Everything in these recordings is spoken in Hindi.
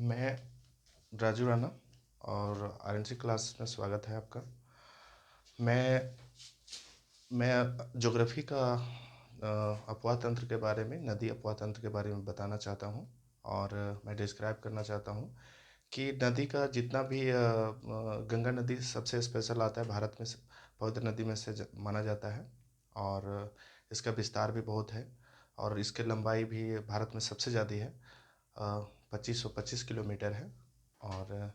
मैं राजू राणा और आरएनसी क्लास में स्वागत है आपका। मैं मैं ज्योग्राफी का अपवाह तंत्र के बारे में, नदी अपवाह तंत्र के बारे में बताना चाहता हूँ। और मैं डिस्क्राइब करना चाहता हूँ कि नदी का जितना भी गंगा नदी सबसे स्पेशल आता है, भारत में पवित्र नदी में से माना जाता है। और इसका विस्तार भी बहुत है और इसकी लंबाई भी भारत में सबसे ज़्यादा है, 2525 किलोमीटर है। और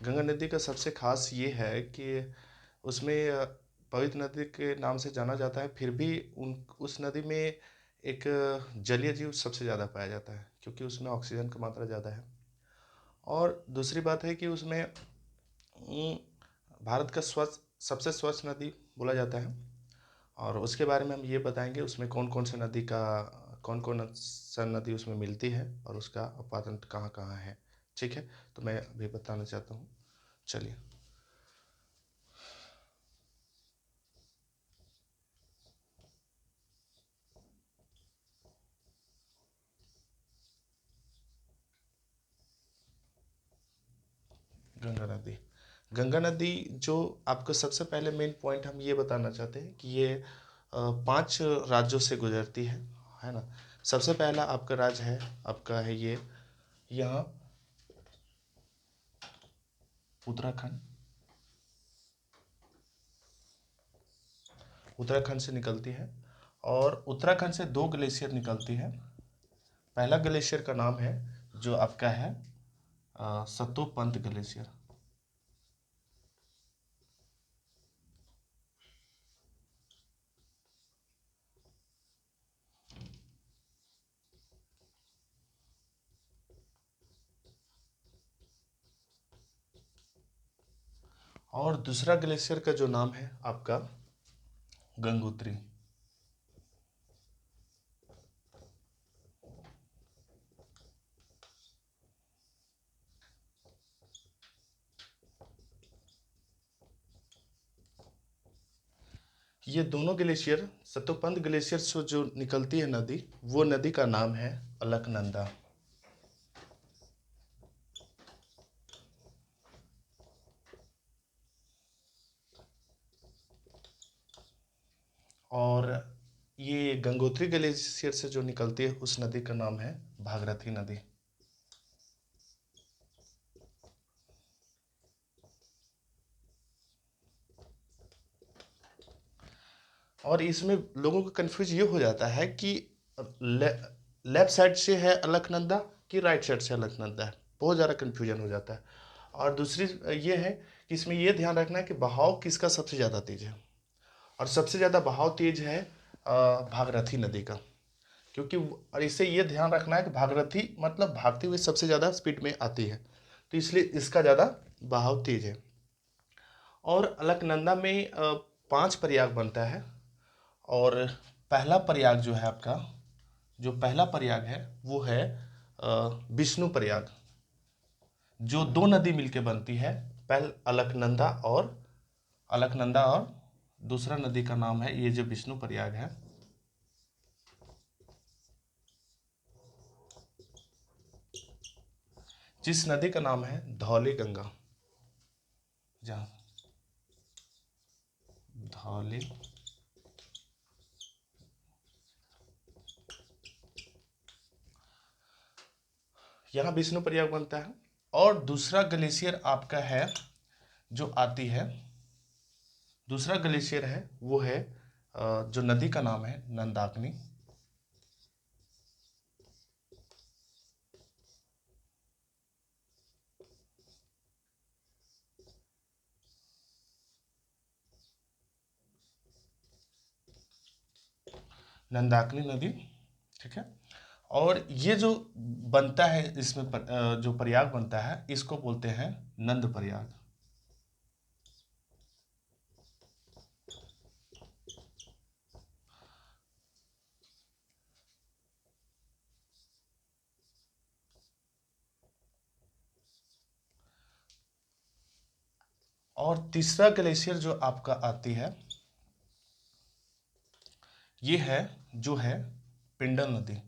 गंगा नदी का सबसे खास ये है कि उसमें पवित्र नदी के नाम से जाना जाता है, फिर भी उन उस नदी में एक जलीय जीव सबसे ज़्यादा पाया जाता है, क्योंकि उसमें ऑक्सीजन की मात्रा ज़्यादा है। और दूसरी बात है कि उसमें भारत का सबसे स्वच्छ नदी बोला जाता है। और उसके बारे में हम ये बताएंगे उसमें कौन कौन सा नदी उसमें मिलती है और उसका उत्पादन कहाँ कहाँ है। ठीक है, तो मैं अभी बताना चाहता हूँ। चलिए। गंगा नदी। गंगा नदी जो आपको सबसे पहले मेन पॉइंट हम ये बताना चाहते हैं कि ये 5 राज्यों से गुजरती है ना। सबसे पहला आपका राज्य है, आपका है ये यहाँ उत्तराखंड। उत्तराखंड से निकलती है और उत्तराखंड से 2 ग्लेशियर निकलती है। पहला ग्लेशियर का नाम है जो आपका है सतोपंत ग्लेशियर। और दूसरा ग्लेशियर का जो नाम है आपका गंगोत्री। ये दोनों ग्लेशियर, सतोपंत ग्लेशियर से जो निकलती है नदी, वो नदी का नाम है अलकनंदा। और ये गंगोत्री ग्लेशियर से जो निकलती है उस नदी का नाम है भागीरथी नदी। और इसमें लोगों को कंफ्यूज ये हो जाता है कि लेफ्ट साइड से है अलकनंदा कि राइट साइड से अलकनंदा है, बहुत ज़्यादा कन्फ्यूजन हो जाता है। और दूसरी ये है कि इसमें ये ध्यान रखना है कि बहाव किसका सबसे ज़्यादा तेज है। और सबसे ज़्यादा बहाव तेज है भागीरथी नदी का, क्योंकि और इससे ये ध्यान रखना है कि भागीरथी मतलब भागती हुई सबसे ज़्यादा स्पीड में आती है, तो इसलिए इसका ज़्यादा बहाव तेज है। और अलकनंदा में 5 प्रयाग बनता है। और पहला प्रयाग जो है आपका, जो पहला प्रयाग है वो है विष्णु प्रयाग, जो 2 नदी मिलके बनती है। पहल अलकनंदा और दूसरा नदी का नाम है ये जो विष्णु प्रयाग है। जिस नदी का नाम है धौली गंगा। जहाँ धौली, यहाँ विष्णु प्रयाग बनता है। और दूसरा ग्लेशियर आपका है जो आती है, दूसरा ग्लेशियर है वो है जो नदी का नाम है नंदाकिनी। नंदाकिनी नदी, ठीक है। और ये जो बनता है इसमें जो प्रयाग बनता है इसको बोलते हैं नंद प्रयाग। और तीसरा ग्लेशियर जो आपका आती है ये है जो है पिंडल नदी।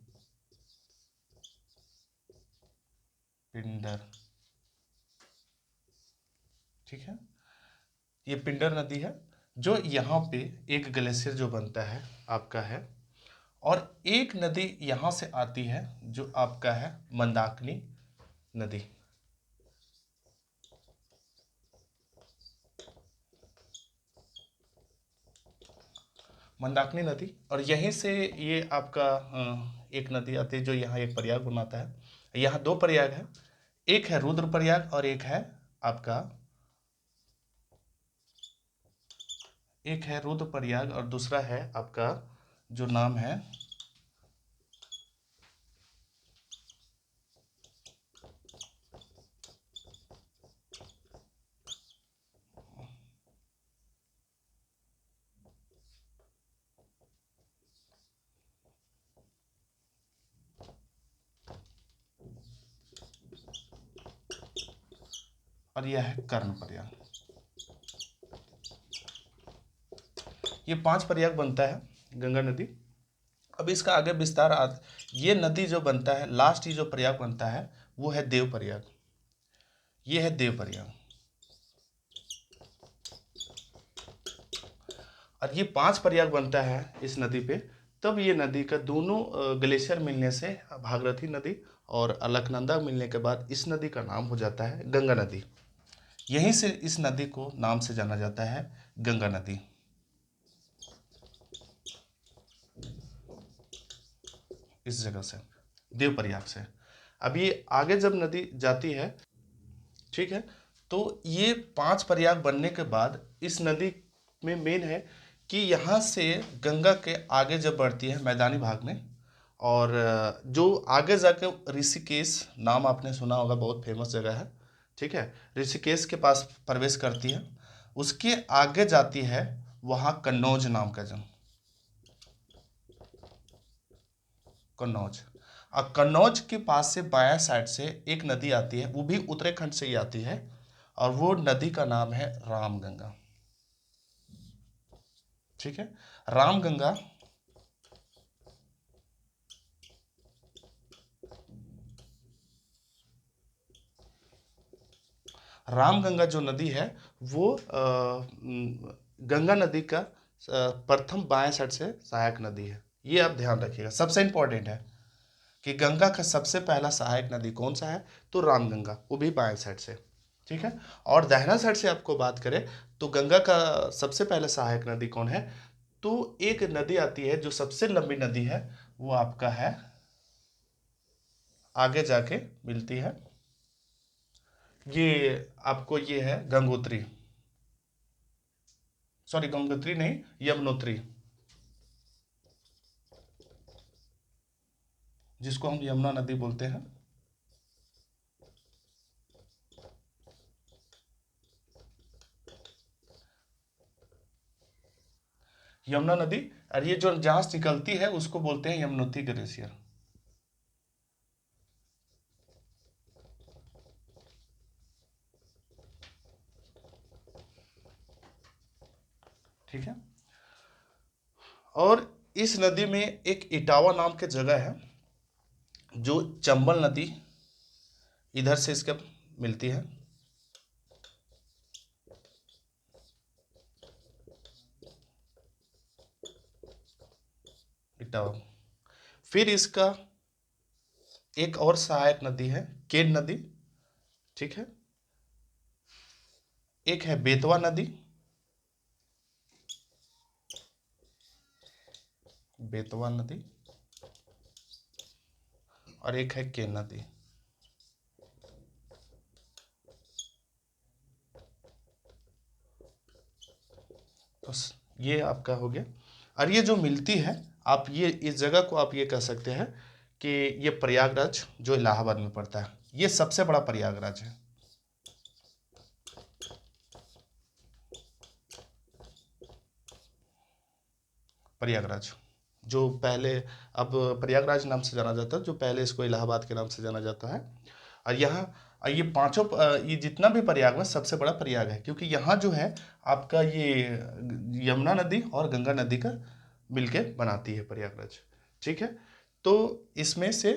पिंडर, ठीक है। ये पिंडर नदी है जो यहाँ पे एक ग्लेशियर जो बनता है आपका है, और एक नदी यहाँ से आती है जो आपका है मंदाकिनी नदी। मंदाकिनी नदी, और यहीं से ये आपका एक नदी आती है जो यहाँ एक प्रयाग बनाता है। यहाँ दो प्रयाग है, एक है रुद्रप्रयाग और एक है रुद्रप्रयाग और दूसरा है आपका जो नाम है और यह है कर्णप्रयाग। ये 5 प्रयाग बनता है गंगा नदी। अब इसका आगे विस्तार ये नदी जो बनता है, लास्ट ही जो प्रयाग बनता है वो है देव प्रयाग। ये है देव प्रयाग, और ये 5 प्रयाग बनता है इस नदी पे। तब ये नदी का दोनों ग्लेशियर मिलने से भागीरथी नदी और अलकनंदा मिलने के बाद इस नदी का नाम हो जाता है गंगा नदी। यहीं से इस नदी को नाम से जाना जाता है गंगा नदी। इस जगह से, देव प्रयाग से। अब ये आगे जब नदी जाती है, ठीक है, तो ये 5 प्रयाग बनने के बाद इस नदी में मेन है कि यहाँ से गंगा के आगे जब बढ़ती है मैदानी भाग में, और जो आगे जाके ऋषिकेश नाम आपने सुना होगा, बहुत फेमस जगह है, ठीक है, ऋषिकेश के पास प्रवेश करती है। उसके आगे जाती है वहाँ कन्नौज नाम का जगह, कन्नौज। और कन्नौज के पास से बायां साइड से एक नदी आती है, वो भी उत्तराखंड से ही आती है, और वो नदी का नाम है रामगंगा, ठीक है। रामगंगा रामगंगा जो नदी है वो गंगा नदी का प्रथम बाएं साइड से सहायक नदी है। ये आप ध्यान रखिएगा, सबसे इंपॉर्टेंट है कि गंगा का सबसे पहला सहायक नदी कौन सा है, तो रामगंगा, वो भी बाएं साइड से, ठीक है। और दाहिना साइड से आपको बात करें तो गंगा का सबसे पहला सहायक नदी कौन है, तो एक नदी आती है जो सबसे लंबी नदी है, वो आपका है, आगे जाके मिलती है, ये आपको ये है गंगोत्री, सॉरी गंगोत्री नहीं, यमुनोत्री, जिसको हम यमुना नदी बोलते हैं। यमुना नदी, और ये जो जहां से निकलती है उसको बोलते हैं यमुनोत्री ग्लेशियर। ठीक है। और इस नदी में एक इटावा नाम की जगह है जो चंबल नदी इधर से इसके मिलती है। इटावा, फिर इसका एक और सहायक नदी है केन नदी, ठीक है। एक है बेतवा नदी, बेतवा नदी, और एक है केन नदी। तो ये आपका हो गया। और ये जो मिलती है, आप ये इस जगह को आप ये कह सकते हैं कि ये प्रयागराज जो इलाहाबाद में पड़ता है, ये सबसे बड़ा प्रयागराज है। प्रयागराज जो पहले, अब प्रयागराज नाम से जाना जाता है, जो पहले इसको इलाहाबाद के नाम से जाना जाता है। और यहाँ ये पांचों ये जितना भी प्रयाग है सबसे बड़ा प्रयाग है, क्योंकि यहाँ जो है आपका ये यमुना नदी और गंगा नदी का मिलके बनाती है प्रयागराज, ठीक है। तो इसमें से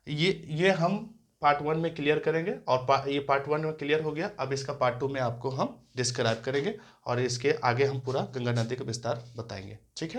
ये हम पार्ट 1 में क्लियर करेंगे, और ये पार्ट 1 में क्लियर हो गया। अब इसका पार्ट 2 में आपको हम डिस्क्राइब करेंगे और इसके आगे हम पूरा गंगा नदी का विस्तार बताएंगे। ठीक है।